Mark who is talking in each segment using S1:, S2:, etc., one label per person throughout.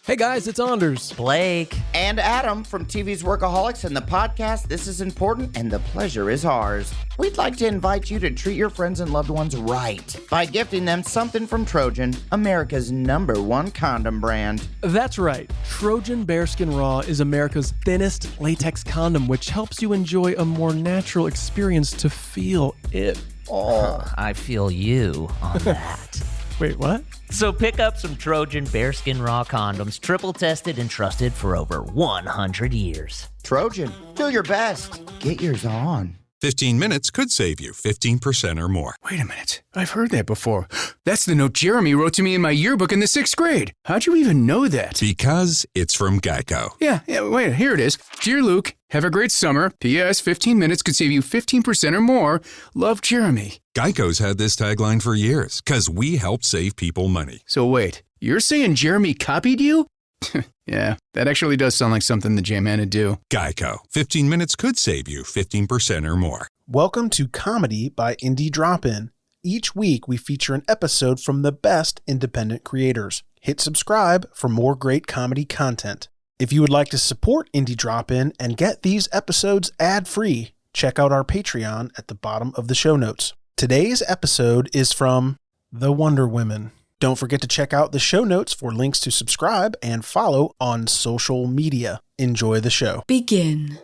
S1: Hey guys, it's Anders.
S2: Blake.
S3: And Adam from TV's Workaholics and the podcast This Is Important and the Pleasure Is Ours. We'd like to invite you to treat your friends and loved ones right by gifting them something from Trojan, America's #1 condom brand.
S1: That's right. Trojan Bearskin Raw is America's thinnest latex condom, which helps you enjoy a more natural experience to feel it.
S2: Oh, I feel you on that.
S1: Wait, what?
S2: So pick up some Trojan Bearskin Raw condoms, triple tested and trusted for over 100 years.
S3: Trojan, do your best. Get yours on.
S4: 15 minutes could save you 15% or more.
S5: Wait a minute. I've heard that before. That's the note Jeremy wrote to me in my yearbook in the 6th grade. How'd you even know that?
S4: Because it's from Geico.
S5: Yeah, wait, here it is. Dear Luke, have a great summer. P.S. 15 minutes could save you 15% or more. Love, Jeremy.
S4: Geico's had this tagline for years, because we help save people money.
S5: So wait, you're saying Jeremy copied you? Yeah, that actually does sound like something the J-Man would do.
S4: Geico. 15 minutes could save you 15% or more.
S6: Welcome to Comedy by Indie Drop-In. Each week we feature an episode from the best independent creators. Hit subscribe for more great comedy content. If you would like to support Indie Drop-In and get these episodes ad-free, check out our Patreon at the bottom of the show notes. Today's episode is from The Wonder Women. Don't forget to check out the show notes for links to subscribe and follow on social media. Enjoy the show.
S7: Begin.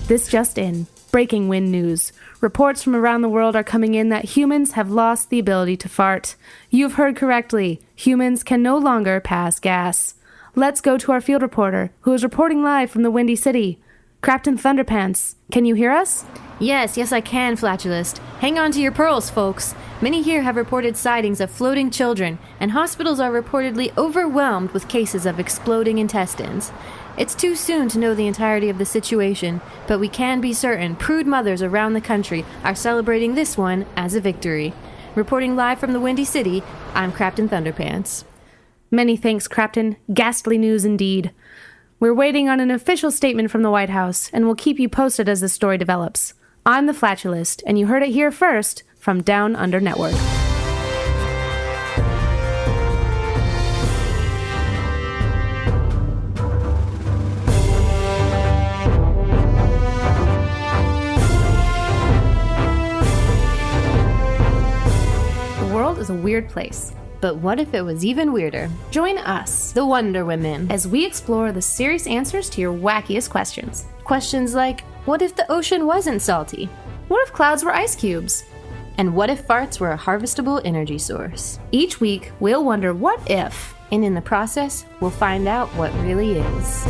S8: This just in. Breaking wind news. Reports from around the world are coming in that humans have lost the ability to fart. You've heard correctly. Humans can no longer pass gas. Let's go to our field reporter, who is reporting live from the Windy City. Craptain Thunderpants, can you hear us?
S9: Yes, I can, Flatulist. Hang on to your pearls, folks. Many here have reported sightings of floating children, and hospitals are reportedly overwhelmed with cases of exploding intestines. It's too soon to know the entirety of the situation, but we can be certain prude mothers around the country are celebrating this one as a victory. Reporting live from the Windy City, I'm Craptain Thunderpants.
S8: Many thanks, Craptain. Ghastly news indeed. We're waiting on an official statement from the White House, and we'll keep you posted as the story develops. I'm the Flatulist, and you heard it here first from Down Under Network. The world is a weird place.
S9: But what if it was even weirder?
S8: Join us,
S9: The Wonder Women,
S8: as we explore the serious answers to your wackiest questions.
S9: Questions like, what if the ocean wasn't salty?
S8: What if clouds were ice cubes?
S9: And what if farts were a harvestable energy source?
S8: Each week, we'll wonder what if,
S9: and in the process, we'll find out what really is.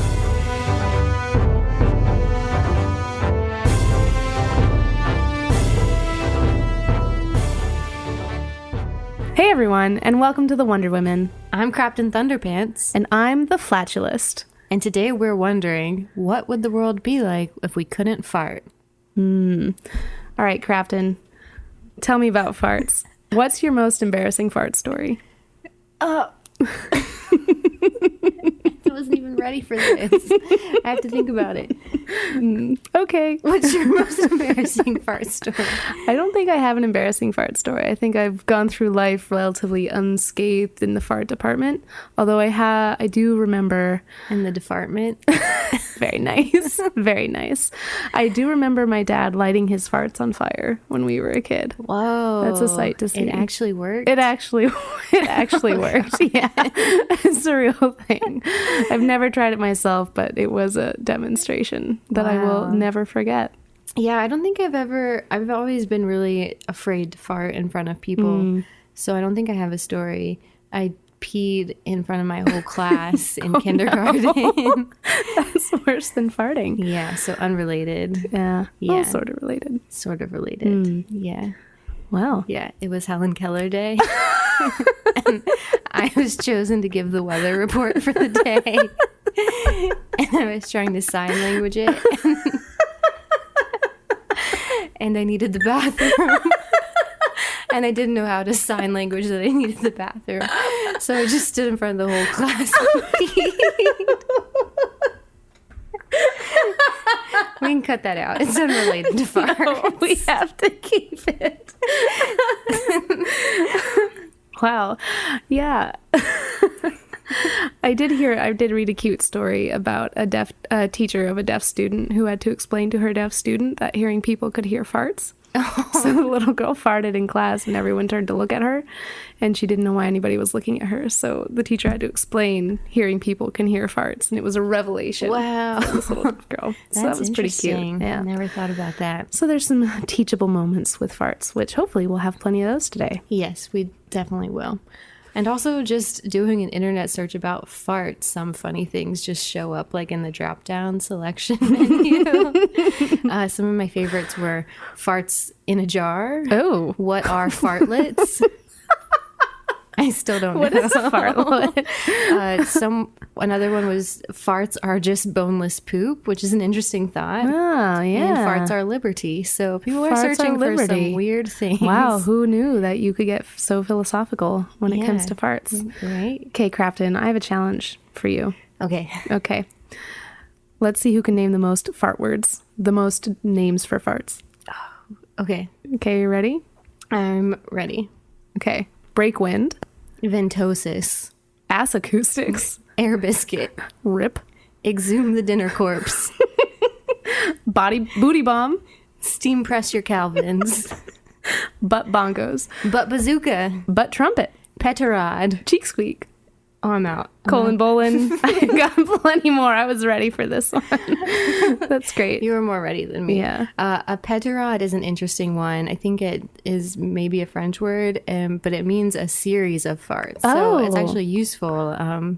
S8: Hey everyone, and welcome to The Wonder Women.
S9: I'm Craptain Thunderpants.
S8: And I'm the Flatulist.
S9: And today we're wondering, what would the world be like if we couldn't fart?
S8: All right, Craptain, tell me about farts. What's your most embarrassing fart story?
S9: I wasn't even ready for this. I have to think about it.
S8: Okay.
S9: What's your most embarrassing fart story?
S8: I don't think I have an embarrassing fart story. I think I've gone through life relatively unscathed in the fart department. Although I do remember...
S9: In the department?
S8: Very nice. Very nice. I do remember my dad lighting his farts on fire when we were a kid.
S9: Whoa.
S8: That's a sight to see.
S9: It actually worked?
S8: It actually worked. Yeah. It's a real thing. I've never tried it myself, but it was a demonstration that I will never forget.
S9: Yeah, I don't think I've always been really afraid to fart in front of people. So I don't think I have a story. I peed in front of my whole class in kindergarten.
S8: No. That's worse than farting.
S9: Yeah, so unrelated.
S8: Yeah. Well, sort of related.
S9: Sort of related. Yeah.
S8: Wow.
S9: Yeah, it was Helen Keller Day. And I was chosen to give the weather report for the day. And I was trying to sign language it. And I needed the bathroom. And I didn't know how to sign language that I needed the bathroom. So I just stood in front of the whole class and peed. We can cut that out. It's unrelated to fart.
S8: No, we have to keep it. Wow. Yeah. I did read a cute story about a teacher of a deaf student who had to explain to her deaf student that hearing people could hear farts. So the little girl farted in class and everyone turned to look at her and she didn't know why anybody was looking at her. So the teacher had to explain hearing people can hear farts, and it was a revelation.
S9: Wow.
S8: For this little girl. So that was pretty cute. Yeah.
S9: I never thought about that.
S8: So there's some teachable moments with farts, which hopefully we'll have plenty of those today.
S9: Yes, we definitely will. And also just doing an internet search about farts, some funny things just show up like in the drop down selection menu. Some of my favorites were farts in a jar.
S8: Oh.
S9: What are fartlets? I still don't know.
S8: What is a fartlet?
S9: Another one was farts are just boneless poop, which is an interesting thought.
S8: Oh, yeah.
S9: And farts are liberty. So people are
S8: Farts
S9: searching
S8: are
S9: for
S8: liberty.
S9: some weird things.
S8: Wow, who knew that you could get so philosophical when it comes to farts?
S9: Right?
S8: Okay, Craptain, I have a challenge for you.
S9: Okay.
S8: Okay. Let's see who can name the most fart words, the most names for farts.
S9: Okay.
S8: Okay, you ready?
S9: I'm ready.
S8: Okay. Break wind,
S9: Ventosis.
S8: ass acoustics,
S9: Air biscuit.
S8: rip,
S9: Exhume the dinner corpse.
S8: booty bomb,
S9: Steam press your Calvins.
S8: butt bongos,
S9: Butt bazooka.
S8: butt trumpet,
S9: Petarod.
S8: cheek squeak,
S9: Oh, I'm out.
S8: colon bolin. I got plenty more. I was ready for this one. That's great.
S9: You were more ready than me.
S8: Yeah.
S9: A petarod is an interesting one. I think it is maybe a French word, but it means a series of farts. So it's actually useful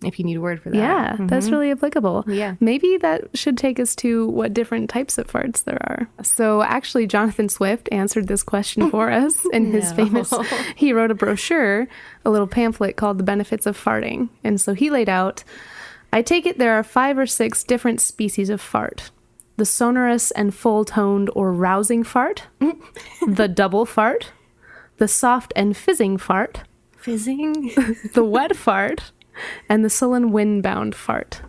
S9: if you need a word for that.
S8: Yeah, that's really applicable.
S9: Yeah.
S8: Maybe that should take us to what different types of farts there are. So actually, Jonathan Swift answered this question for us in his famous, he wrote a brochure, a little pamphlet called The Benefits of Farting. And so he laid out, I take it there are 5 or 6 different species of fart. The sonorous and full-toned or rousing fart, the double fart, the soft and fizzing fart,
S9: Fizzing?
S8: the wet fart, and the sullen wind-bound fart.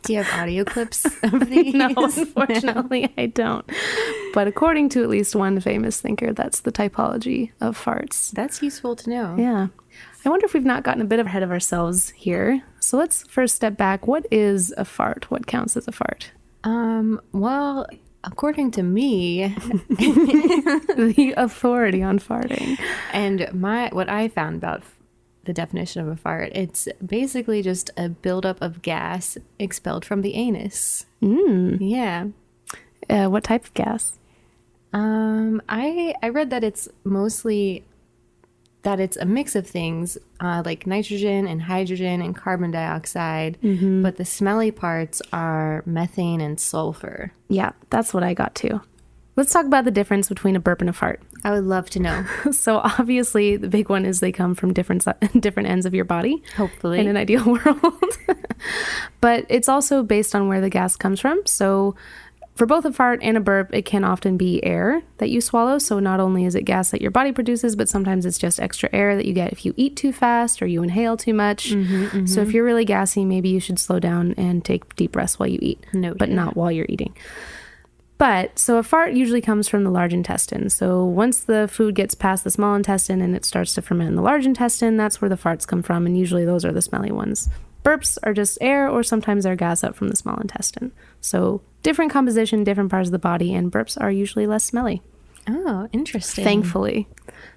S9: Do you have audio clips of these?
S8: No, unfortunately, I don't. But according to at least one famous thinker, that's the typology of farts.
S9: That's useful to know.
S8: Yeah. I wonder if we've not gotten a bit ahead of ourselves here. So let's first step back. What is a fart? What counts as a fart?
S9: Well, according to me,
S8: The authority on farting.
S9: and what I found about the definition of a fart, it's basically just a buildup of gas expelled from the anus. Yeah.
S8: What type of gas?
S9: I read that it's mostly that it's a mix of things like nitrogen and hydrogen and carbon dioxide, but the smelly parts are methane and sulfur.
S8: Yeah, that's what I got too. Let's talk about the difference between a burp and a fart.
S9: I would love to know.
S8: So obviously the big one is they come from different ends of your body.
S9: Hopefully.
S8: In an ideal world. But it's also based on where the gas comes from. So for both a fart and a burp, it can often be air that you swallow. So not only is it gas that your body produces, but sometimes it's just extra air that you get if you eat too fast or you inhale too much. So if you're really gassy, maybe you should slow down and take deep breaths while you eat, but not while you're eating. But so a fart usually comes from the large intestine. So once the food gets past the small intestine and it starts to ferment in the large intestine, that's where the farts come from. And usually those are the smelly ones. Burps are just air, or sometimes they're gas up from the small intestine. So different composition, different parts of the body, and burps are usually less smelly.
S9: Oh, interesting.
S8: Thankfully.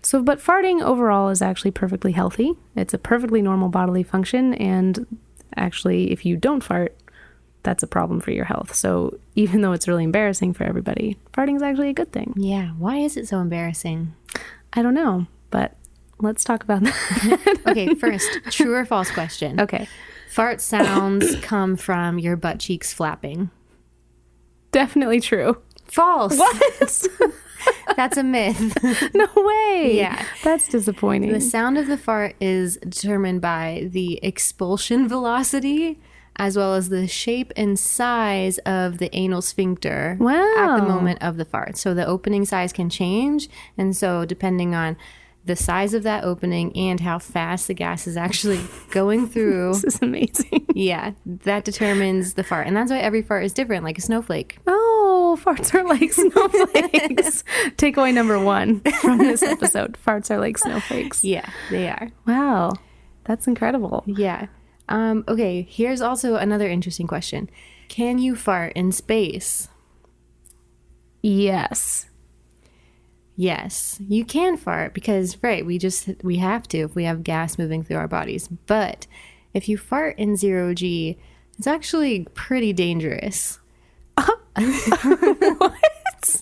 S8: So, but farting overall is actually perfectly healthy. It's a perfectly normal bodily function. And actually, if you don't fart, that's a problem for your health. So even though it's really embarrassing for everybody, farting is actually a good thing.
S9: Yeah. Why is it so embarrassing?
S8: I don't know, but let's talk about that.
S9: Okay, first, true or false question.
S8: Okay.
S9: Fart sounds come from your butt cheeks flapping.
S8: Definitely true.
S9: False.
S8: What?
S9: That's a myth.
S8: No way.
S9: Yeah.
S8: That's disappointing.
S9: The sound of the fart is determined by the expulsion velocity as well as the shape and size of the anal sphincter at the moment of the fart. So the opening size can change. And so depending on the size of that opening and how fast the gas is actually going through.
S8: This is amazing.
S9: Yeah, that determines the fart. And that's why every fart is different, like a snowflake.
S8: Oh, Oh, farts are like snowflakes. Takeaway number 1 from this episode. Farts are like snowflakes.
S9: Yeah, they are.
S8: Wow. That's incredible.
S9: Yeah. Okay, here's also another interesting question. Can you fart in space?
S8: Yes.
S9: Yes, you can fart because, right, we have to if we have gas moving through our bodies. But if you fart in 0G, it's actually pretty dangerous. What?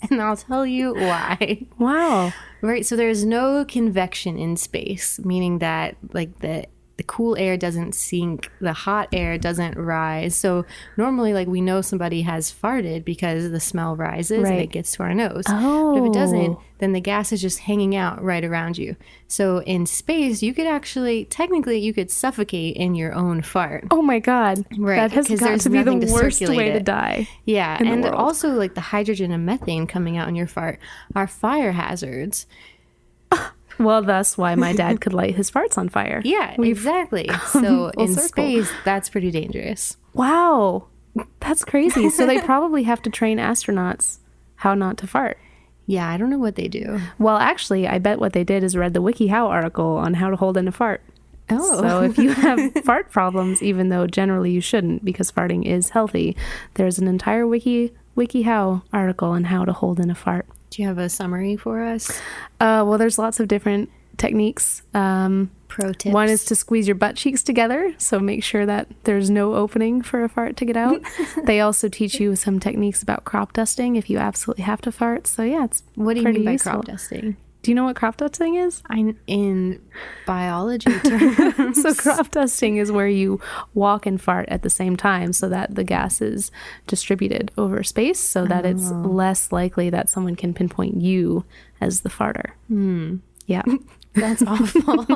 S9: And I'll tell you why.
S8: Wow.
S9: Right, so there's no convection in space, meaning that like the cool air doesn't sink, the hot air doesn't rise. So normally, like, we know somebody has farted because the smell rises and it gets to our nose.
S8: Oh.
S9: But if it doesn't, then the gas is just hanging out right around you. So in space, you could actually, technically, you could suffocate in your own fart.
S8: Oh my God.
S9: Right.
S8: That has got to be the worst way to die.
S9: Yeah. And also, like, the hydrogen and methane coming out in your fart are fire hazards.
S8: Well, that's why my dad could light his farts on fire.
S9: Yeah, exactly. So in
S8: circle.
S9: space, that's pretty dangerous.
S8: Wow. That's crazy. So they probably have to train astronauts how not to fart.
S9: Yeah, I don't know what they do.
S8: Well, actually, I bet what they did is read the WikiHow article on how to hold in a fart.
S9: Oh.
S8: So if you have fart problems, even though generally you shouldn't because farting is healthy, there's an entire WikiHow article on how to hold in a fart.
S9: Do you have a summary for us?
S8: Well, there's lots of different techniques.
S9: Pro tips.
S8: One is to squeeze your butt cheeks together, so make sure that there's no opening for a fart to get out. They also teach you some techniques about crop dusting if you absolutely have to fart. So yeah, it's
S9: What do you mean by
S8: useful.
S9: crop dusting?
S8: Do you know what crop dusting is?
S9: I'm in biology terms.
S8: So crop dusting is where you walk and fart at the same time so that the gas is distributed over space so that it's less likely that someone can pinpoint you as the farter. Yeah.
S9: That's awful.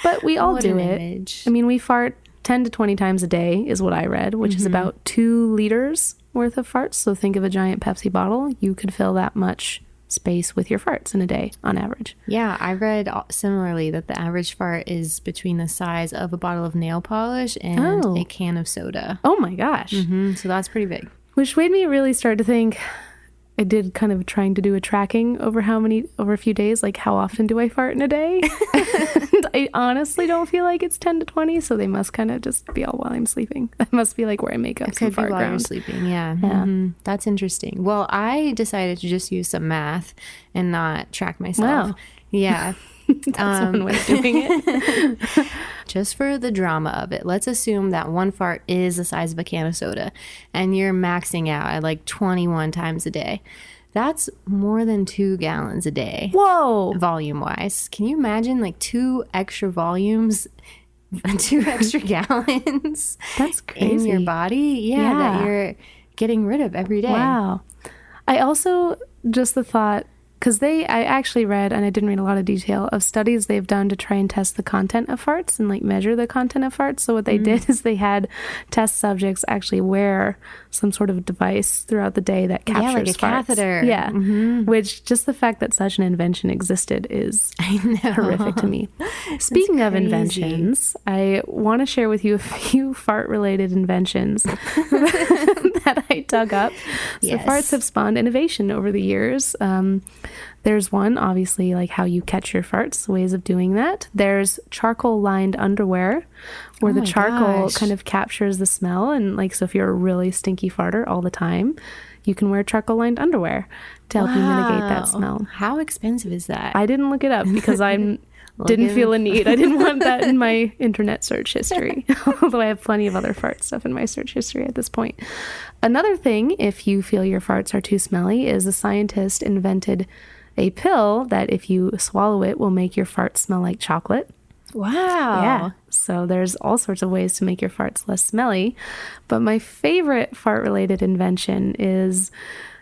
S8: But we all
S9: What
S8: do
S9: an
S8: it.
S9: image.
S8: I mean, we fart 10 to 20 times a day is what I read, which is about 2 liters worth of farts. So think of a giant Pepsi bottle. You could fill that much space with your farts in a day on average.
S9: Yeah, I read similarly that the average fart is between the size of a bottle of nail polish and a can of soda.
S8: Oh my gosh.
S9: So that's pretty big.
S8: Which made me really start to think, I did kind of trying to do a tracking over a few days, like how often do I fart in a day? And I honestly don't feel like it's 10 to 20, so they must kind of just be all while I'm sleeping. That must be like where I make up some fart
S9: while you're
S8: ground.
S9: sleeping, yeah. That's interesting. Well, I decided to just use some math and not track myself.
S8: Wow.
S9: Yeah.
S8: That's one way of doing it.
S9: Just for the drama of it, let's assume that one fart is the size of a can of soda and you're maxing out at like 21 times a day. That's more than 2 gallons a day.
S8: Whoa.
S9: Volume wise. Can you imagine like 2 extra volumes, 2 extra gallons
S8: That's crazy.
S9: in your body? Yeah, that you're getting rid of every day.
S8: Wow. I also, just the thought, because I actually read, and I didn't read a lot of detail, of studies they've done to try and test the content of farts and like measure the content of farts. So what they did is they had test subjects actually wear some sort of device throughout the day that captures
S9: like a
S8: farts.
S9: catheter.
S8: Yeah. Which just the fact that such an invention existed is horrific to me. Speaking of inventions, I want to share with you a few fart-related inventions that I dug up. So
S9: Yes.
S8: farts have spawned innovation over the years. There's one, obviously, like how you catch your farts, ways of doing that. There's charcoal-lined underwear, where the charcoal kind of captures the smell. And like, so if you're a really stinky farter all the time, you can wear charcoal-lined underwear to help you mitigate that smell.
S9: How expensive is that?
S8: I didn't look it up because I didn't feel a need. I didn't want that in my internet search history, although I have plenty of other fart stuff in my search history at this point. Another thing, if you feel your farts are too smelly, is a scientist invented a pill that if you swallow it will make your farts smell like chocolate.
S9: Wow.
S8: Yeah. So there's all sorts of ways to make your farts less smelly. But my favorite fart-related invention is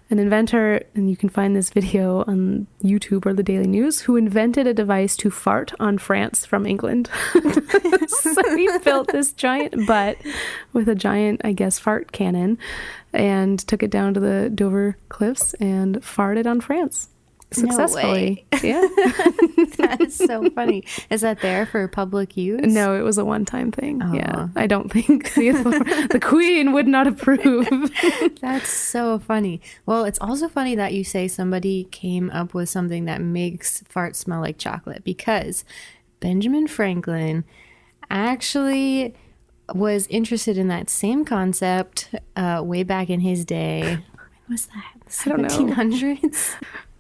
S8: an inventor, and you can find this video on YouTube or the Daily News, who invented a device to fart on France from England. So he built this giant butt with a giant, I guess, fart cannon and took it down to the Dover cliffs and farted on France. successfully.
S9: No way.
S8: Yeah.
S9: That is so funny. Is that there for public use?
S8: No, it was a one-time thing. Yeah. I don't think the queen would not approve.
S9: That's so funny. Well, it's also funny that you say somebody came up with something that makes farts smell like chocolate, because Benjamin Franklin actually was interested in that same concept way back in his day. When was that?
S8: I don't know.
S9: 1700s?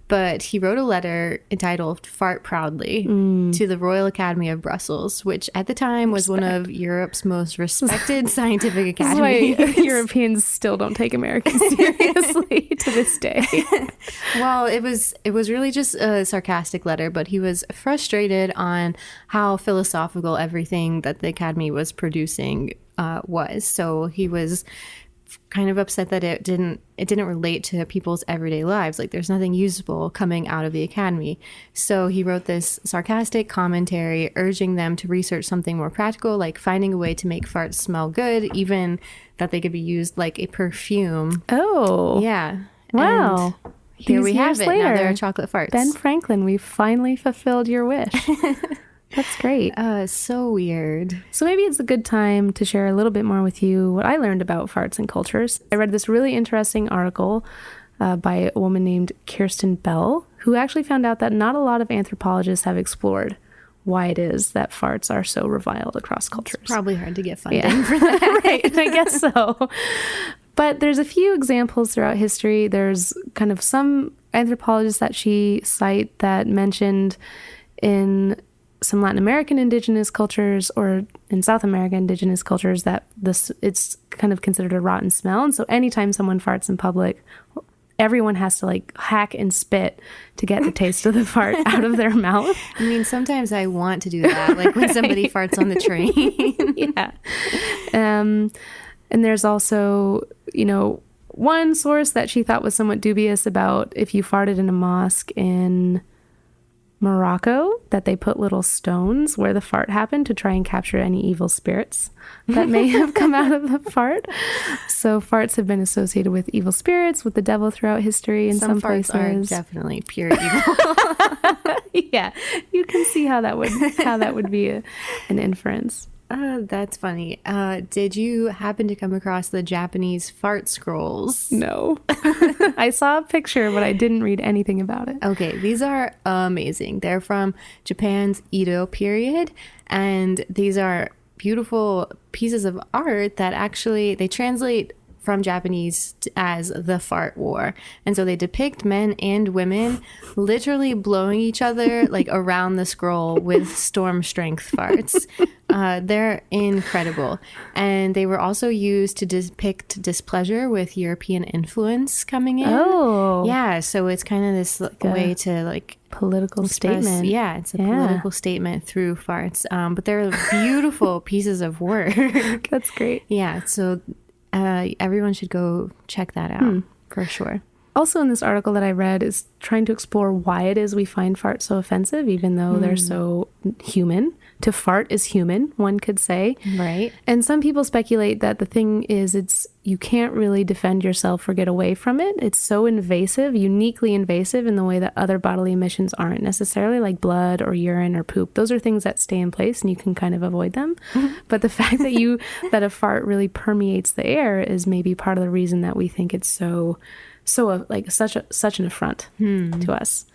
S9: But he wrote a letter entitled Fart Proudly to the Royal Academy of Brussels, which at the time was one of Europe's most respected scientific academies.
S8: This is why Europeans still don't take Americans seriously to this day.
S9: Well, it was really just a sarcastic letter, but he was frustrated on how philosophical everything that the Academy was producing was. So he was kind of upset that it didn't relate to people's everyday lives. Like, there's nothing usable coming out of the Academy. So he wrote this sarcastic commentary urging them to research something more practical, like finding a way to make farts smell good, even that they could be used like a perfume.
S8: Oh.
S9: Yeah.
S8: Wow.
S9: And here we have it. Now there are chocolate farts.
S8: Ben Franklin, we finally fulfilled your wish. That's great.
S9: So weird.
S8: So maybe it's a good time to share a little bit more with you what I learned about farts and cultures. I read this really interesting article by a woman named Kirsten Bell, who actually found out that not a lot of anthropologists have explored why it is that farts are so reviled across cultures.
S9: It's probably hard to get funding for that.
S8: Right, I guess so. But there's a few examples throughout history. There's kind of some anthropologists that she cite that mentioned in some Latin American indigenous cultures or in South American indigenous cultures that it's kind of considered a rotten smell. And so anytime someone farts in public, everyone has to like hack and spit to get the taste of the fart out of their mouth.
S9: I mean, sometimes I want to do that, like when somebody farts on the train.
S8: Yeah. And there's also, one source that she thought was somewhat dubious about if you farted in a mosque in Morocco, that they put little stones where the fart happened to try and capture any evil spirits that may have come out of the fart. So farts have been associated with evil spirits, with the devil throughout history in some
S9: farts
S8: places.
S9: Are definitely pure evil.
S8: Yeah, you can see how that would be an inference.
S9: That's funny. Did you happen to come across the Japanese fart scrolls?
S8: No. I saw a picture, but I didn't read anything about it.
S9: Okay, these are amazing. They're from Japan's Edo period, and these are beautiful pieces of art that actually, they translate from Japanese as the fart war. And so they depict men and women literally blowing each other like around the scroll with storm strength farts. They're incredible. And they were also used to depict displeasure with European influence coming in.
S8: Oh.
S9: Yeah, so it's kind of this way to like
S8: political statement.
S9: Yeah, it's a political statement through farts. But they're beautiful pieces of work.
S8: That's great.
S9: Yeah, so everyone should go check that out for sure.
S8: Also in this article that I read is trying to explore why it is we find farts so offensive, even though they're so human. To fart is human, one could say.
S9: Right.
S8: And some people speculate that the thing is you can't really defend yourself or get away from it. It's so invasive, uniquely invasive in the way that other bodily emissions aren't necessarily, like blood or urine or poop. Those are things that stay in place and you can kind of avoid them. But the fact that that a fart really permeates the air is maybe part of the reason that we think it's so like such an affront to us.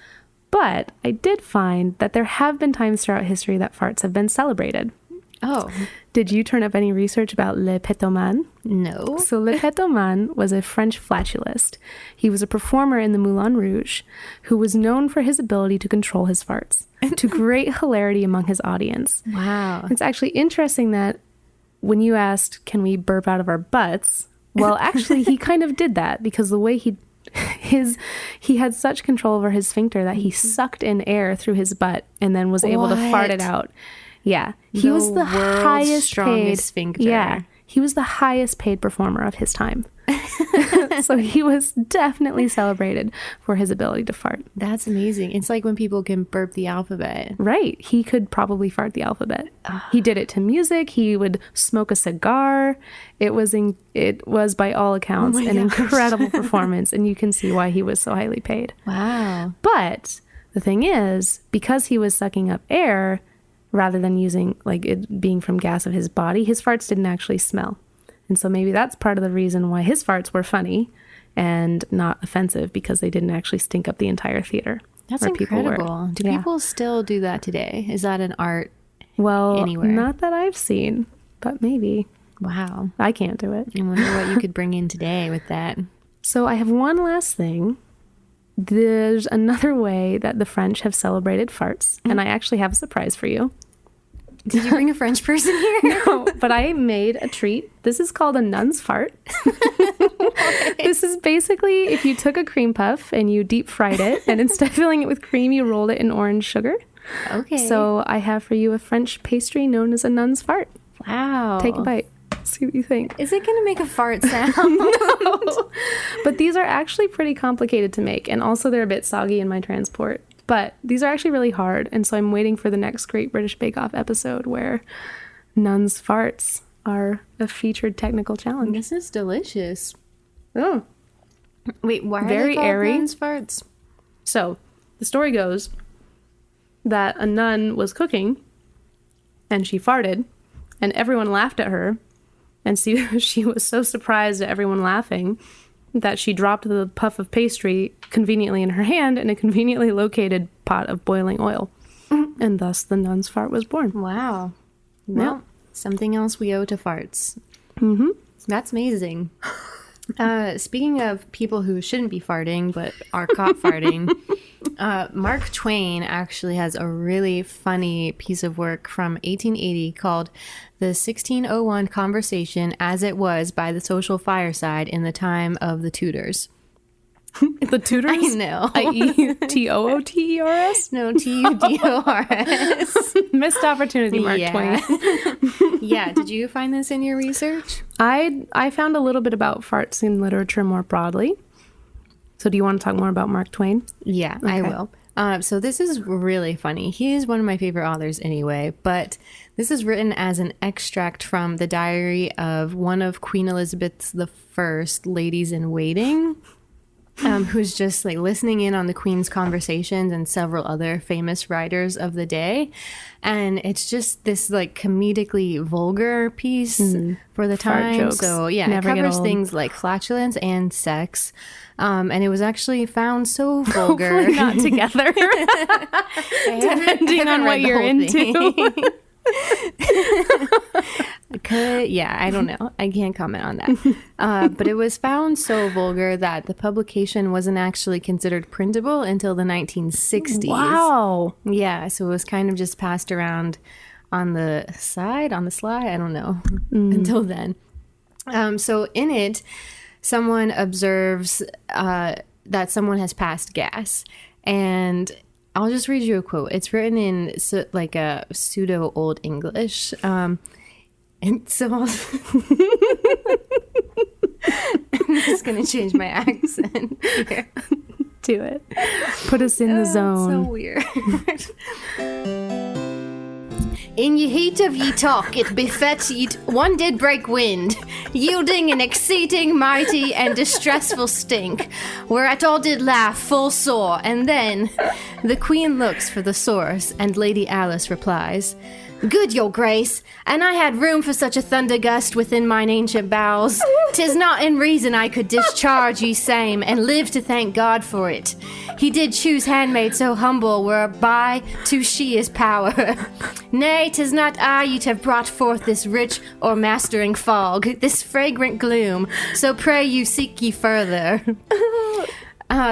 S8: But I did find that there have been times throughout history that farts have been celebrated.
S9: Oh.
S8: Did you turn up any research about Le Pétoman?
S9: No.
S8: So Le Pétoman was a French flatulist. He was a performer in the Moulin Rouge who was known for his ability to control his farts to great hilarity among his audience.
S9: Wow.
S8: It's actually interesting that when you asked, can we burp out of our butts? Well, actually, he kind of did that because the way he had such control over his sphincter that he sucked in air through his butt and then was able to fart it out. Yeah. He was the highest
S9: strongest
S8: paid
S9: sphincter.
S8: Yeah. He was the highest paid performer of his time. So he was definitely celebrated for his ability to fart.
S9: That's amazing. It's like when people can burp the alphabet.
S8: Right. He could probably fart the alphabet. He did it to music. He would smoke a cigar. It was by all accounts an incredible performance, and you can see why he was so highly paid.
S9: Wow.
S8: But the thing is, because he was sucking up air rather than using like it being from gas of his body, his farts didn't actually smell. And so maybe that's part of the reason why his farts were funny and not offensive, because they didn't actually stink up the entire theater.
S9: That's incredible. Do people still do that today? Is that an art anywhere?
S8: Not that I've seen, but maybe.
S9: Wow.
S8: I can't do it.
S9: I wonder what you could bring in today with that.
S8: So I have one last thing. There's another way that the French have celebrated farts, and I actually have a surprise for you.
S9: Did you bring a French person here?
S8: No, but I made a treat. This is called a nun's fart. This is basically if you took a cream puff and you deep fried it, and instead of filling it with cream, you rolled it in orange sugar.
S9: Okay.
S8: So I have for you a French pastry known as a nun's fart.
S9: Wow.
S8: Take a bite. See what you think.
S9: Is it going to make a fart sound?
S8: No. But these are actually pretty complicated to make, and also they're a bit soggy in my transport. But these are actually really hard, and so I'm waiting for the next Great British Bake Off episode where nuns' farts are a featured technical challenge.
S9: This is delicious.
S8: Oh.
S9: Wait, why are
S8: Very
S9: they called
S8: airy.
S9: nuns' farts?
S8: So, the story goes that a nun was cooking, and she farted, and everyone laughed at her, and she was so surprised at everyone laughing that she dropped the puff of pastry conveniently in her hand in a conveniently located pot of boiling oil. And thus the nun's fart was born.
S9: Wow. Well, something else we owe to farts.
S8: Mm-hmm.
S9: That's amazing. Speaking of people who shouldn't be farting but are caught farting, Mark Twain actually has a really funny piece of work from 1880 called The 1601 Conversation as It Was by the Social Fireside in the Time of the Tudors.
S8: The Tudors?
S9: I know.
S8: IETOOTERS?
S9: No, TUDORS.
S8: Missed opportunity, Mark Twain.
S9: Yeah. Did you find this in your research?
S8: I found a little bit about farts in literature more broadly. So do you want to talk more about Mark Twain?
S9: Yeah, okay. I will. So this is really funny. He is one of my favorite authors anyway, but this is written as an extract from the diary of one of Queen Elizabeth's I ladies in waiting, who's just like listening in on the Queen's conversations and several other famous writers of the day. And it's just this like comedically vulgar piece for the time.
S8: Jokes.
S9: So yeah, it covers things like flatulence and sex. And it was actually found so vulgar.
S8: Hopefully not together. Depending on what you're into.
S9: I don't know. I can't comment on that. But it was found so vulgar that the publication wasn't actually considered printable until the 1960s.
S8: Wow.
S9: Yeah, so it was kind of just passed around on the sly, I don't know, until then. So in it, someone observes that someone has passed gas, and I'll just read you a quote. It's written in like a pseudo Old English. And so I'm just going to change my accent here.
S8: Do it. Put us in the zone.
S9: So weird. In ye heat of ye talk, it befets ye one did break wind, yielding an exceeding mighty and distressful stink, whereat all did laugh full sore, and then the queen looks for the source, and Lady Alice replies, "Good your grace, and I had room for such a thunder gust within mine ancient bowels. 'Tis not in reason I could discharge ye same, and live to thank God for it. He did choose handmaid so humble, whereby to she is power. Nay, 'tis not I you'd have brought forth this rich or mastering fog, this fragrant gloom, so pray you seek ye further."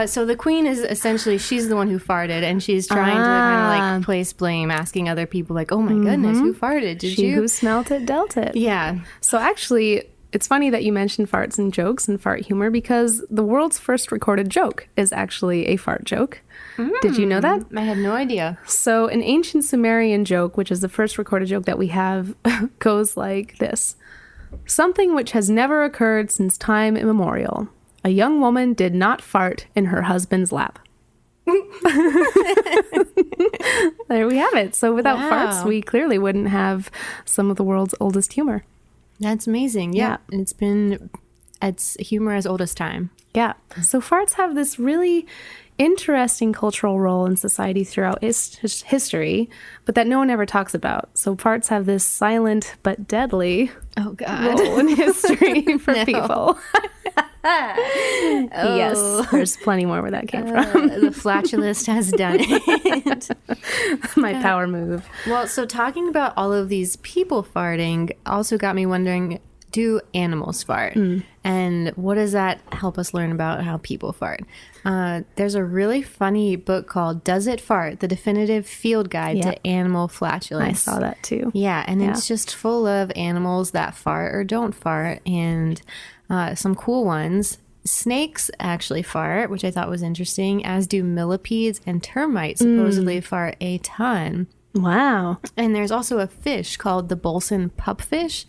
S9: So the queen is essentially, she's the one who farted, and she's trying to kind of like place blame, asking other people like, "Oh my goodness, who farted? Did
S8: She
S9: you?"
S8: who smelt it dealt it.
S9: Yeah.
S8: So actually, it's funny that you mentioned farts and jokes and fart humor, because the world's first recorded joke is actually a fart joke. Did you know that?
S9: I had no idea.
S8: So an ancient Sumerian joke, which is the first recorded joke that we have, goes like this. Something which has never occurred since time immemorial. A young woman did not fart in her husband's lap. There we have it. So without farts, we clearly wouldn't have some of the world's oldest humor.
S9: That's amazing. Yeah. It's humor as old as time.
S8: Yeah. So farts have this really interesting cultural role in society throughout history, but that no one ever talks about. So farts have this silent but deadly role in history for people. Yes, there's plenty more where that came from.
S9: The Flatulist has done it.
S8: My power move.
S9: Well, so talking about all of these people farting also got me wondering, do animals fart? And what does that help us learn about how people fart? There's a really funny book called Does It Fart? The Definitive Field Guide to Animal Flatulence.
S8: I saw that too.
S9: Yeah, and it's just full of animals that fart or don't fart, and some cool ones. Snakes actually fart, which I thought was interesting, as do millipedes, and termites supposedly fart a ton.
S8: Wow.
S9: And there's also a fish called the Bolson pupfish.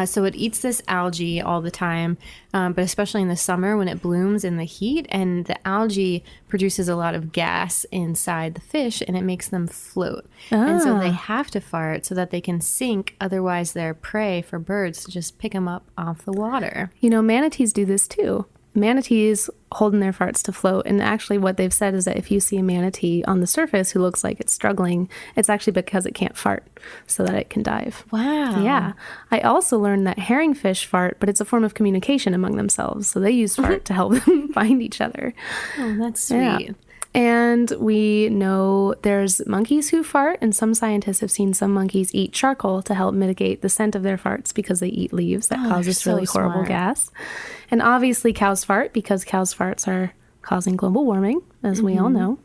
S9: So it eats this algae all the time, but especially in the summer when it blooms in the heat, and the algae produces a lot of gas inside the fish, and it makes them float. And so they have to fart so that they can sink. Otherwise, they're prey for birds to just pick them up off the water.
S8: You know, manatees do this too. Manatees holding their farts to float. And actually what they've said is that if you see a manatee on the surface who looks like it's struggling, it's actually because it can't fart so that it can dive.
S9: Wow.
S8: Yeah. I also learned that herringfish fart, but it's a form of communication among themselves. So they use fart to help them find each other.
S9: Oh, that's sweet.
S8: Yeah. And we know there's monkeys who fart, and some scientists have seen some monkeys eat charcoal to help mitigate the scent of their farts because they eat leaves that cause this really horrible gas. And obviously cows fart because cows' farts are causing global warming, as we all know.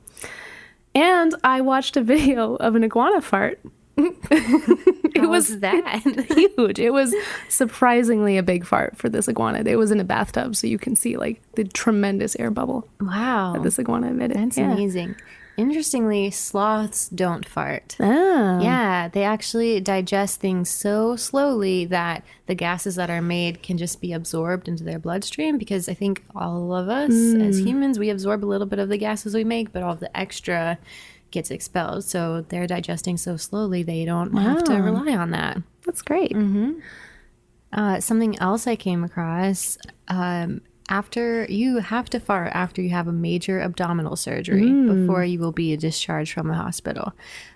S8: And I watched a video of an iguana fart.
S9: It was that
S8: huge. It was surprisingly a big fart for this iguana. It was in a bathtub, so you can see like the tremendous air bubble.
S9: Wow.
S8: That this iguana emitted.
S9: That's amazing. Interestingly, sloths don't fart.
S8: Oh.
S9: Yeah, they actually digest things so slowly that the gases that are made can just be absorbed into their bloodstream, because I think all of us as humans, we absorb a little bit of the gases we make, but all of the extra gets expelled. So they're digesting so slowly they don't have to rely on that.
S8: That's great.
S9: Something else I came across, after you have to fart after you have a major abdominal surgery before you will be discharged from the hospital.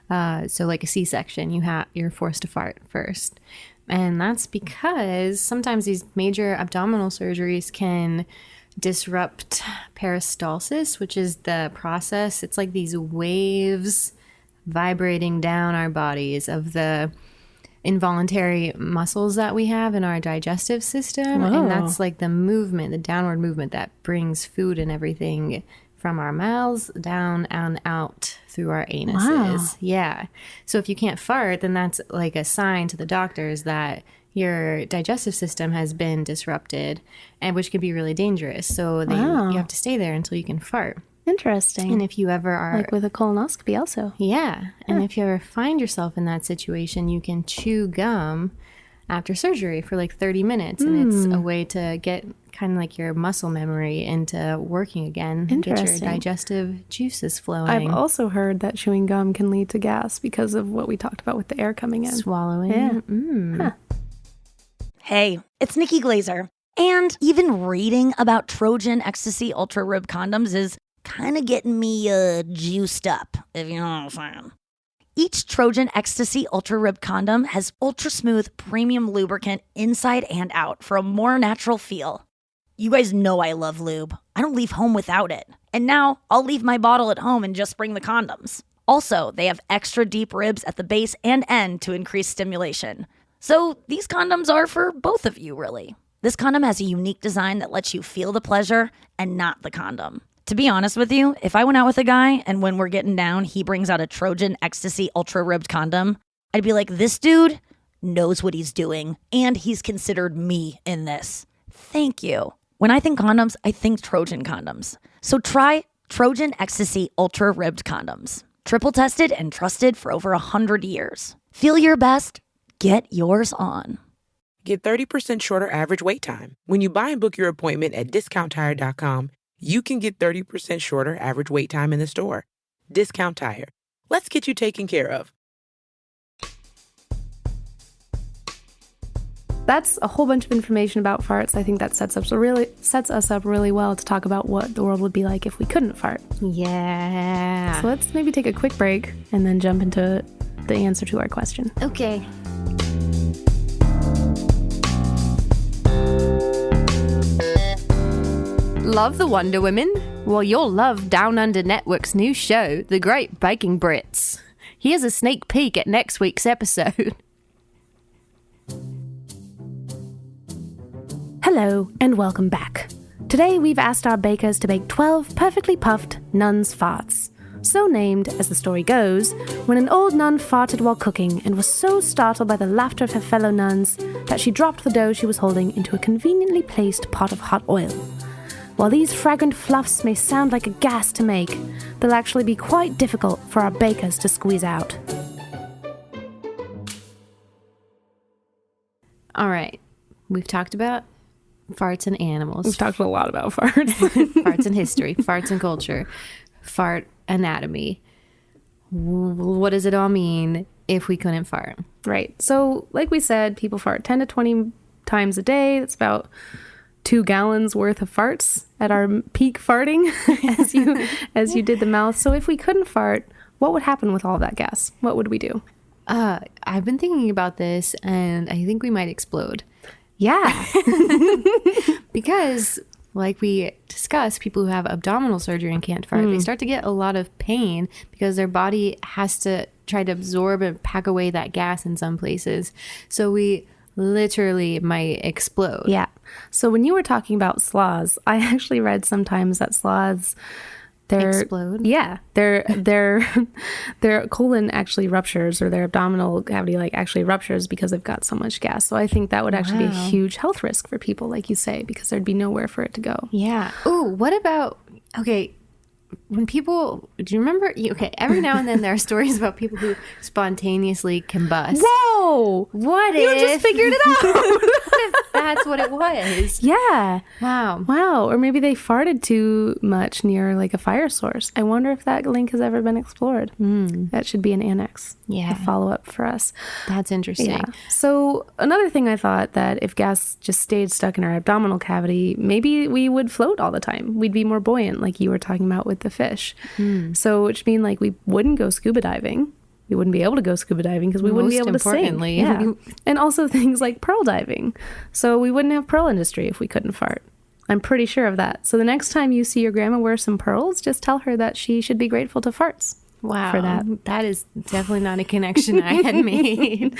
S9: So like a C-section, you're forced to fart first. And that's because sometimes these major abdominal surgeries can disrupt peristalsis, which is the process. It's like these waves vibrating down our bodies of the involuntary muscles that we have in our digestive system.
S8: Whoa.
S9: And that's like the movement, the downward movement that brings food and everything from our mouths down and out through our anuses.
S8: Wow.
S9: Yeah. So if you can't fart, then that's like a sign to the doctors that your digestive system has been disrupted, and which could be really dangerous. So you have to stay there until you can fart.
S8: Interesting.
S9: And if you ever are...
S8: Like with a colonoscopy also.
S9: Yeah. And if you ever find yourself in that situation, you can chew gum after surgery for like 30 minutes. And it's a way to get kind of like your muscle memory into working again. Get your digestive juices flowing.
S8: I've also heard that chewing gum can lead to gas because of what we talked about with the air coming in.
S9: Swallowing.
S8: Yeah. Huh.
S7: Hey, it's Nikki Glazer. And even reading about Trojan Ecstasy Ultra Rib condoms is kind of getting me juiced up, if you know what I'm saying. Each Trojan Ecstasy Ultra Rib condom has ultra smooth premium lubricant inside and out for a more natural feel. You guys know I love lube. I don't leave home without it. And now I'll leave my bottle at home and just bring the condoms. Also, they have extra deep ribs at the base and end to increase stimulation. So these condoms are for both of you, really. This condom has a unique design that lets you feel the pleasure and not the condom. To be honest with you, if I went out with a guy and when we're getting down, he brings out a Trojan Ecstasy Ultra Ribbed condom, I'd be like, this dude knows what he's doing and he's considered me in this. Thank you. When I think condoms, I think Trojan condoms. So try Trojan Ecstasy Ultra Ribbed condoms. Triple tested and trusted for over 100 years. Feel your best. Get yours on.
S10: get 30% shorter average wait time. When you buy and book your appointment at DiscountTire.com, you can get 30% shorter average wait time in the store. Discount Tire. Let's get you taken care of.
S8: That's a whole bunch of information about farts. I think that sets us up really well to talk about what the world would be like if we couldn't fart.
S9: Yeah.
S8: So let's maybe take a quick break and then jump into the answer to our question.
S9: Okay. Love the Wonder Women? Well, you'll love Down Under Network's new show, The Great Baking Brits. Here's a sneak peek at next week's episode.
S8: Hello, and welcome back. Today we've asked our bakers to bake 12 perfectly puffed nuns' farts. So named, as the story goes, when an old nun farted while cooking and was so startled by the laughter of her fellow nuns that she dropped the dough she was holding into a conveniently placed pot of hot oil. While these fragrant fluffs may sound like a gas to make, they'll actually be quite difficult for our bakers to squeeze out.
S9: All right. We've talked about farts and animals.
S8: We've talked a lot about farts.
S9: Farts and history, farts and culture, fart anatomy. What does it all mean if we couldn't fart?
S8: Right. So, like we said, people fart 10 to 20 times a day. That's about 2 gallons worth of farts at our peak farting as you did the mouth. So if we couldn't fart, what would happen with all that gas? What would we do?
S9: I've been thinking about this, and I think we might explode.
S8: Yeah.
S9: Because, like we discussed, people who have abdominal surgery and can't fart, they start to get a lot of pain because their body has to try to absorb and pack away that gas in some places. So we literally might explode.
S8: Yeah. So when you were talking about sloths, I actually read sometimes that sloths...
S9: explode?
S8: Yeah. Their colon actually ruptures, or their abdominal cavity actually ruptures because they've got so much gas. So I think that would actually be a huge health risk for people, like you say, because there'd be nowhere for it to go.
S9: Yeah. Ooh, what about, okay, when people, do you remember, every now and then there are stories about people who spontaneously combust.
S8: Whoa!
S9: What
S8: you
S9: if?
S8: just figured it out.
S9: What if that's what it was?
S8: Yeah.
S9: Wow.
S8: Or maybe they farted too much near a fire source. I wonder if that link has ever been explored. That should be an annex.
S9: Yeah.
S8: A follow-up for us.
S9: That's interesting.
S8: Yeah. So another thing I thought, that if gas just stayed stuck in our abdominal cavity, maybe we would float all the time. We'd be more buoyant, like you were talking about with the fish. So which means we wouldn't go scuba diving. We wouldn't be able to go scuba diving because we wouldn't be able to sing. Yeah. And also things like pearl diving. So we wouldn't have pearl industry if we couldn't fart. I'm pretty sure of that. So the next time you see your grandma wear some pearls, just tell her that she should be grateful to farts.
S9: Wow.
S8: For that.
S9: That is definitely not a connection I had made.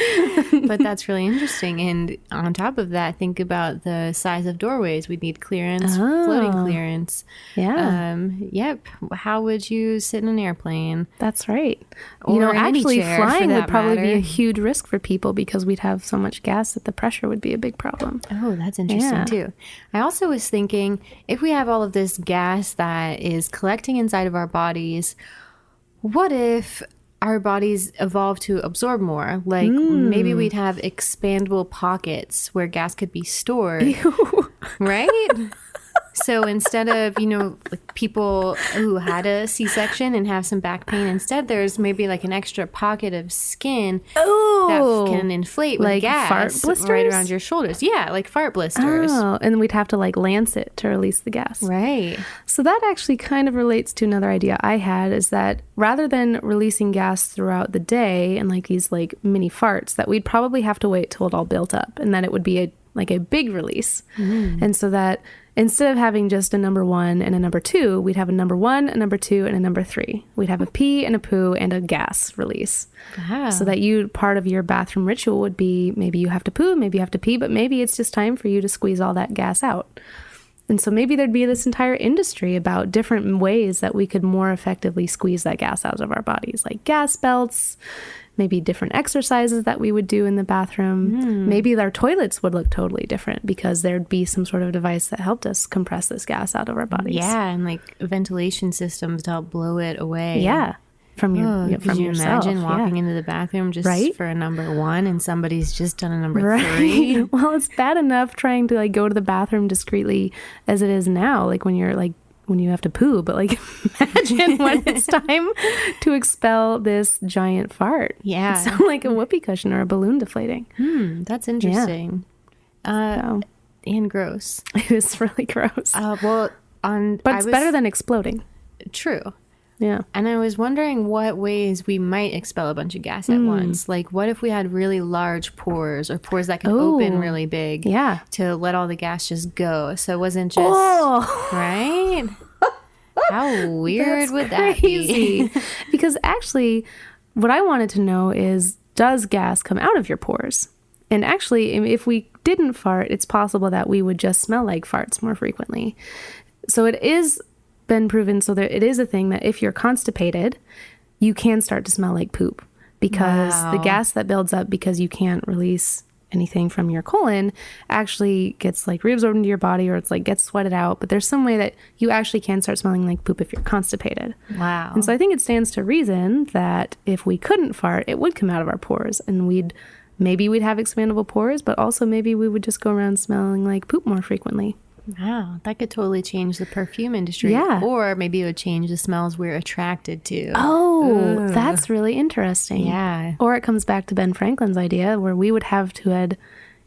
S9: But that's really interesting. And on top of that, think about the size of doorways. We'd need clearance, floating clearance.
S8: Yeah.
S9: Yep. How would you sit in an airplane?
S8: That's right.
S9: Or
S8: actually flying would probably be a
S9: matter.
S8: huge risk for people because we'd have so much gas that the pressure would be a big problem.
S9: Oh, that's interesting too. I also was thinking, if we have all of this gas that is collecting inside of our bodies, what if our bodies evolve to absorb more? Maybe we'd have expandable pockets where gas could be stored.
S8: Ew.
S9: Right? So instead of, people who had a C-section and have some back pain, instead there's maybe an extra pocket of skin that can inflate with gas.
S8: Fart blisters?
S9: Right around your shoulders. Yeah, like fart blisters.
S8: Oh, and we'd have to lance it to release the gas.
S9: Right.
S8: So that actually kind of relates to another idea I had, is that rather than releasing gas throughout the day and these mini farts, that we'd probably have to wait till it all built up, and then it would be a big release. And so that instead of having just a number 1 and a number 2, we'd have a number 1, a number 2, and a number 3. We'd have a pee and a poo and a gas release.
S9: Wow.
S8: So that part of your bathroom ritual would be, maybe you have to poo, maybe you have to pee, but maybe it's just time for you to squeeze all that gas out. And so maybe there'd be this entire industry about different ways that we could more effectively squeeze that gas out of our bodies, like gas belts, maybe different exercises that we would do in the bathroom. Maybe our toilets would look totally different because there'd be some sort of device that helped us compress this gas out of our bodies.
S9: Yeah, and ventilation systems to help blow it away.
S8: Yeah. from your
S9: Could you
S8: yourself.
S9: imagine walking into the bathroom just for a number 1 and somebody's just done a number 3?
S8: Well, it's bad enough trying to like go to the bathroom discreetly as it is now, like when you're like when you have to poo, but like imagine when it's time to expel this giant fart.
S9: Yeah.
S8: It sounds like a whoopee cushion or a balloon deflating.
S9: That's interesting. And gross.
S8: It is really gross.
S9: But
S8: it's better than exploding.
S9: True.
S8: Yeah.
S9: And I was wondering what ways we might expel a bunch of gas at once. Like, what if we had really large pores or pores that could open really big to let all the gas just go? So it wasn't just, right? How weird would that be?
S8: Because actually, what I wanted to know is, does gas come out of your pores? And actually, if we didn't fart, it's possible that we would just smell like farts more frequently. So it is been proven, so that it is a thing that if you're constipated, you can start to smell like poop because the gas that builds up because you can't release anything from your colon actually gets like reabsorbed into your body, or it's like gets sweated out. But there's some way that you actually can start smelling like poop if you're constipated.
S9: Wow.
S8: And so I think it stands to reason that if we couldn't fart, it would come out of our pores, and we'd have expandable pores, but also maybe we would just go around smelling like poop more frequently.
S9: Wow, that could totally change the perfume industry.
S8: Yeah.
S9: Or maybe it would change the smells we're attracted to.
S8: Oh, that's really interesting.
S9: Yeah.
S8: Or it comes back to Ben Franklin's idea where we would have to had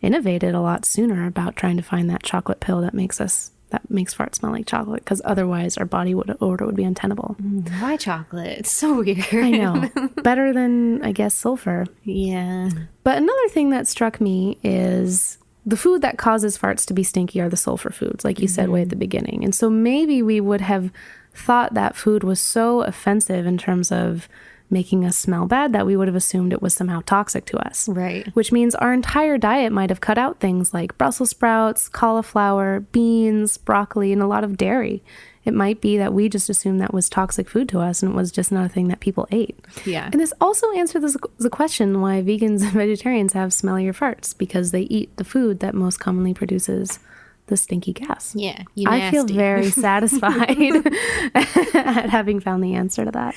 S8: innovated a lot sooner about trying to find that chocolate pill that makes farts smell like chocolate, because otherwise our body odor would be untenable.
S9: Why chocolate? It's so weird.
S8: I know. Better than, I guess, sulfur.
S9: Yeah.
S8: But another thing that struck me is the food that causes farts to be stinky are the sulfur foods, like you said way at the beginning. And so maybe we would have thought that food was so offensive in terms of making us smell bad that we would have assumed it was somehow toxic to us.
S9: Right.
S8: Which means our entire diet might have cut out things like Brussels sprouts, cauliflower, beans, broccoli, and a lot of dairy. It might be that we just assumed that was toxic food to us and it was just not a thing that people ate.
S9: Yeah.
S8: And this also answers the question why vegans and vegetarians have smellier farts, because they eat the food that most commonly produces the stinky gas.
S9: Yeah.
S8: I feel very satisfied at having found the answer to that.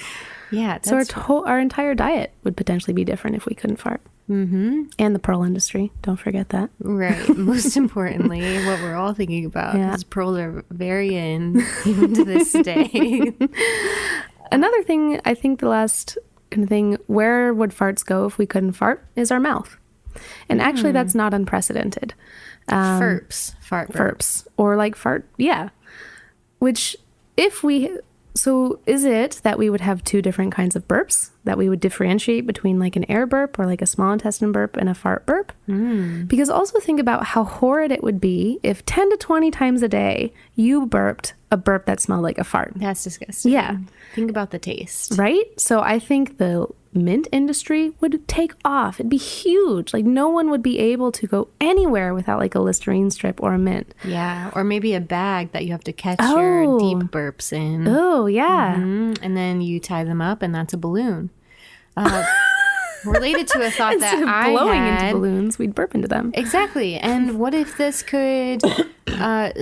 S9: Yeah.
S8: So our entire diet would potentially be different if we couldn't fart. Mm-hmm. And the pearl industry. Don't forget that.
S9: Right. Most importantly, what we're all thinking about is pearls are very in even to this day.
S8: Another thing, I think the last kind of thing, where would farts go if we couldn't fart, is our mouth. And actually that's not unprecedented.
S9: Fart burps.
S8: Or like fart, which so is it that we would have two different kinds of burps, that we would differentiate between like an air burp or like a small intestine burp and a fart burp? Because also think about how horrid it would be if 10 to 20 times a day you burped a burp that smelled like a fart.
S9: That's disgusting.
S8: Yeah.
S9: Think about the taste.
S8: Right? So I think the mint industry would take off. It'd be huge. Like no one would be able to go anywhere without like a Listerine strip or a mint.
S9: Yeah. Or maybe a bag that you have to catch your deep burps in.
S8: Oh, yeah.
S9: And then you tie them up and that's a balloon. Related to a thought that I
S8: blowing
S9: had,
S8: into balloons, we'd burp into them.
S9: Exactly. And what if this could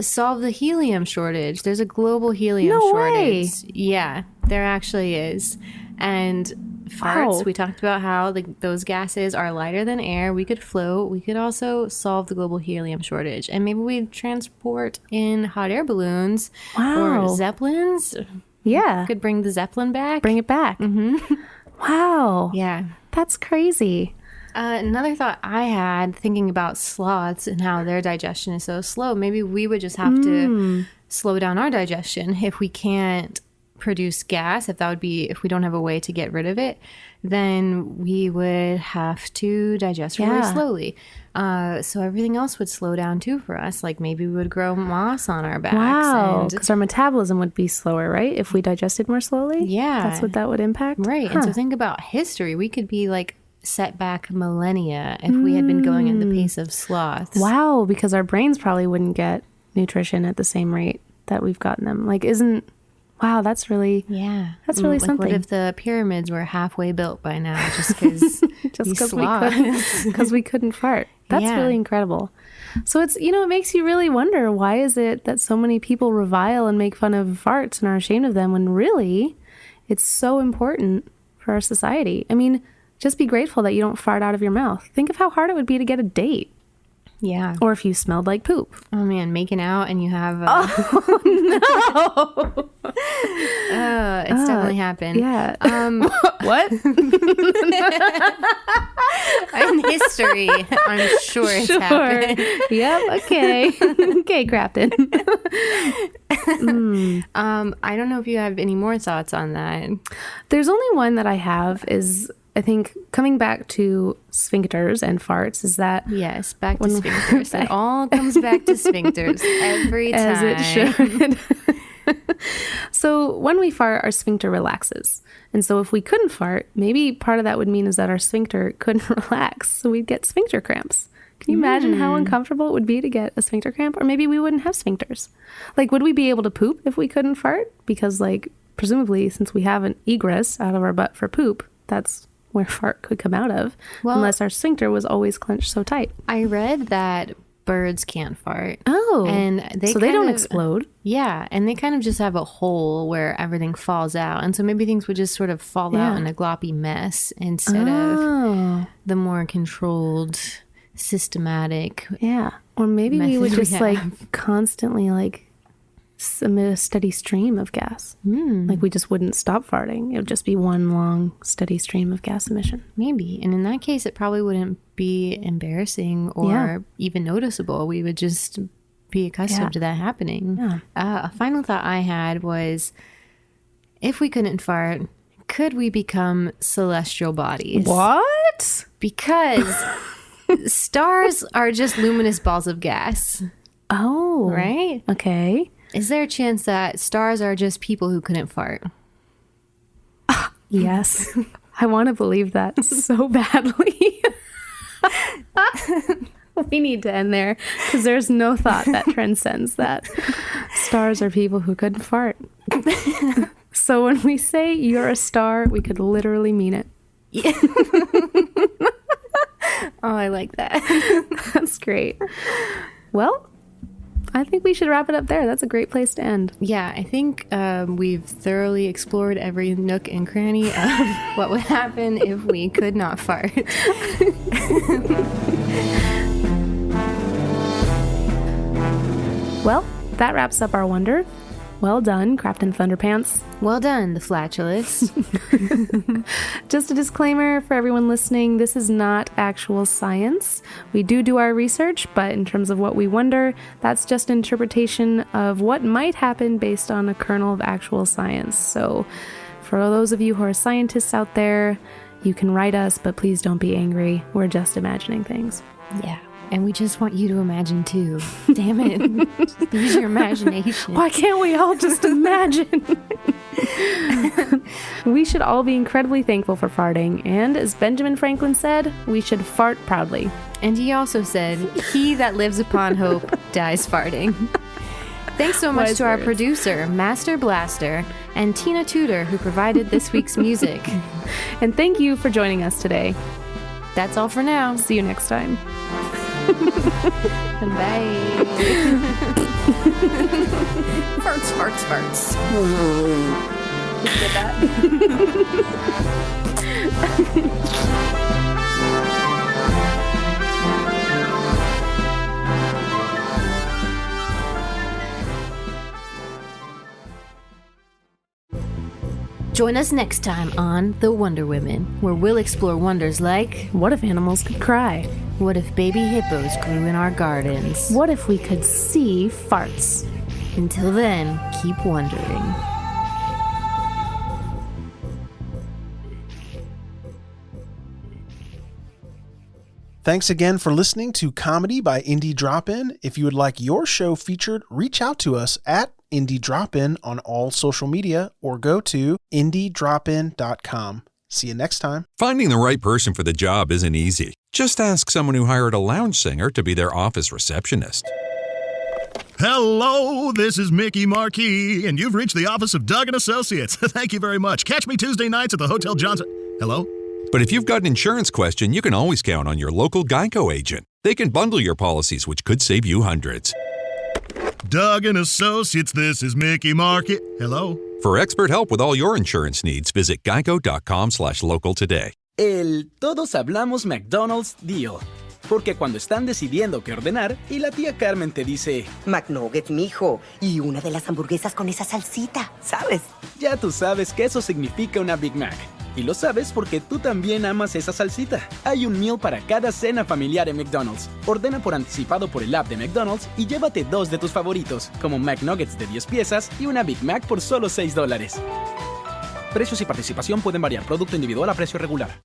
S9: solve the helium shortage? There's a global helium shortage.
S8: Way.
S9: Yeah, there actually is. And farts, we talked about how those gases are lighter than air. We could float. We could also solve the global helium shortage. And maybe we'd transport in hot air balloons or zeppelins.
S8: Yeah.
S9: Could bring the Zeppelin back.
S8: Bring it back.
S9: Mm-hmm.
S8: Wow.
S9: Yeah.
S8: That's crazy.
S9: Another thought I had thinking about sloths and how their digestion is so slow, maybe we would just have to slow down our digestion if we can't produce gas. If we don't have a way to get rid of it, then we would have to digest really slowly. So everything else would slow down too for us. Like maybe we would grow moss on our backs.
S8: Wow, because our metabolism would be slower, right? If we digested more slowly?
S9: Yeah.
S8: That's what that would impact?
S9: Right. And so think about history. We could be like set back millennia if we had been going at the pace of sloths.
S8: Wow, because our brains probably wouldn't get nutrition at the same rate that we've gotten them. Wow, that's really something.
S9: What if the pyramids were halfway built by now just because
S8: we couldn't fart? That's really incredible. So it's, it makes you really wonder, why is it that so many people revile and make fun of farts and are ashamed of them when really it's so important for our society. I mean, just be grateful that you don't fart out of your mouth. Think of how hard it would be to get a date.
S9: Yeah.
S8: Or if you smelled like poop.
S9: Oh, man, making out and you have...
S8: Oh, no!
S9: It's definitely happened.
S8: Yeah. What?
S9: In history, I'm sure it's happened.
S8: Yep, okay. Okay, Craptain.
S9: I don't know if you have any more thoughts on that.
S8: There's only one that I have is... I think coming back to sphincters and farts is that...
S9: Yes, back to sphincters. It all comes back to sphincters every time.
S8: As it should. So when we fart, our sphincter relaxes. And so if we couldn't fart, maybe part of that would mean is that our sphincter couldn't relax. So we'd get sphincter cramps. Can you imagine how uncomfortable it would be to get a sphincter cramp? Or maybe we wouldn't have sphincters. Like, would we be able to poop if we couldn't fart? Because, like, presumably, since we have an egress out of our butt for poop, that's... where fart could come out of, unless our sphincter was always clenched so tight.
S9: I read that birds can't fart.
S8: Oh.
S9: And
S8: they don't explode.
S9: Yeah. And they kind of just have a hole where everything falls out. And so maybe things would just sort of fall out in a gloppy mess instead of the more controlled, systematic.
S8: Yeah. Or maybe we would just like constantly like emit a steady stream of gas. Like we just wouldn't stop farting. It would just be one long steady stream of gas emission.
S9: Maybe. And in that case, it probably wouldn't be embarrassing or even noticeable. We would just be accustomed to that happening.
S8: Yeah.
S9: A final thought I had was, if we couldn't fart, could we become celestial bodies?
S8: What?
S9: Because stars are just luminous balls of gas.
S8: Oh.
S9: Right?
S8: Okay.
S9: Is there a chance that stars are just people who couldn't fart?
S8: Yes. I want to believe that so badly. We need to end there because there's no thought that transcends that. Stars are people who couldn't fart. So when we say you're a star, we could literally mean it.
S9: Yeah. Oh, I like that.
S8: That's great. Well, I think we should wrap it up there. That's a great place to end.
S9: Yeah, I think we've thoroughly explored every nook and cranny of what would happen if we could not fart.
S8: Well, that wraps up our wonder. Well done, Craptain Thunderpants.
S9: Well done, the Flatulist.
S8: Just a disclaimer for everyone listening, this is not actual science. We do our research, but in terms of what we wonder, that's just interpretation of what might happen based on a kernel of actual science. So for those of you who are scientists out there, you can write us, but please don't be angry. We're just imagining things.
S9: Yeah. And we just want you to imagine too. Damn it. Just use your imagination.
S8: Why can't we all just imagine? We should all be incredibly thankful for farting. And as Benjamin Franklin said, we should fart proudly.
S9: And he also said, he that lives upon hope dies farting. Thanks so much to our producer, Master Blaster, and Tina Tudor, who provided this week's music.
S8: And thank you for joining us today.
S9: That's all for now.
S8: See you next time.
S9: Bye. Farts, farts, farts.
S8: Did you get that?
S9: Join us next time on The Wonder Women, where we'll explore wonders like,
S8: what if animals could cry?
S9: What if baby hippos grew in our gardens?
S8: What if we could see farts?
S9: Until then, keep wondering.
S6: Thanks again for listening to Comedy by Indie Drop-In. If you would like your show featured, reach out to us at Indie Drop-In on all social media or go to indiedropin.com. See you next time.
S4: Finding the right person for the job isn't easy. Just ask someone who hired a lounge singer to be their office receptionist.
S11: Hello, this is Mickey Marquis, and you've reached the office of Doug & Associates. Thank you very much. Catch me Tuesday nights at the Hotel Johnson. Hello?
S4: But if you've got an insurance question, you can always count on your local Geico agent. They can bundle your policies, which could save you hundreds.
S11: Doug & Associates, this is Mickey Marquis. Hello?
S4: For expert help with all your insurance needs, visit geico.com/local today.
S12: El Todos Hablamos McDonald's Deal. Porque cuando están decidiendo qué ordenar y la tía Carmen te dice
S13: McNuggets, mijo, y una de las hamburguesas con esa salsita, ¿sabes?
S12: Ya tú sabes que eso significa una Big Mac. Y lo sabes porque tú también amas esa salsita. Hay un meal para cada cena familiar en McDonald's. Ordena por anticipado por el app de McDonald's y llévate 2 de tus favoritos, como McNuggets de 10 piezas y una Big Mac por solo $6. Precios y participación pueden variar. Producto individual a precio regular.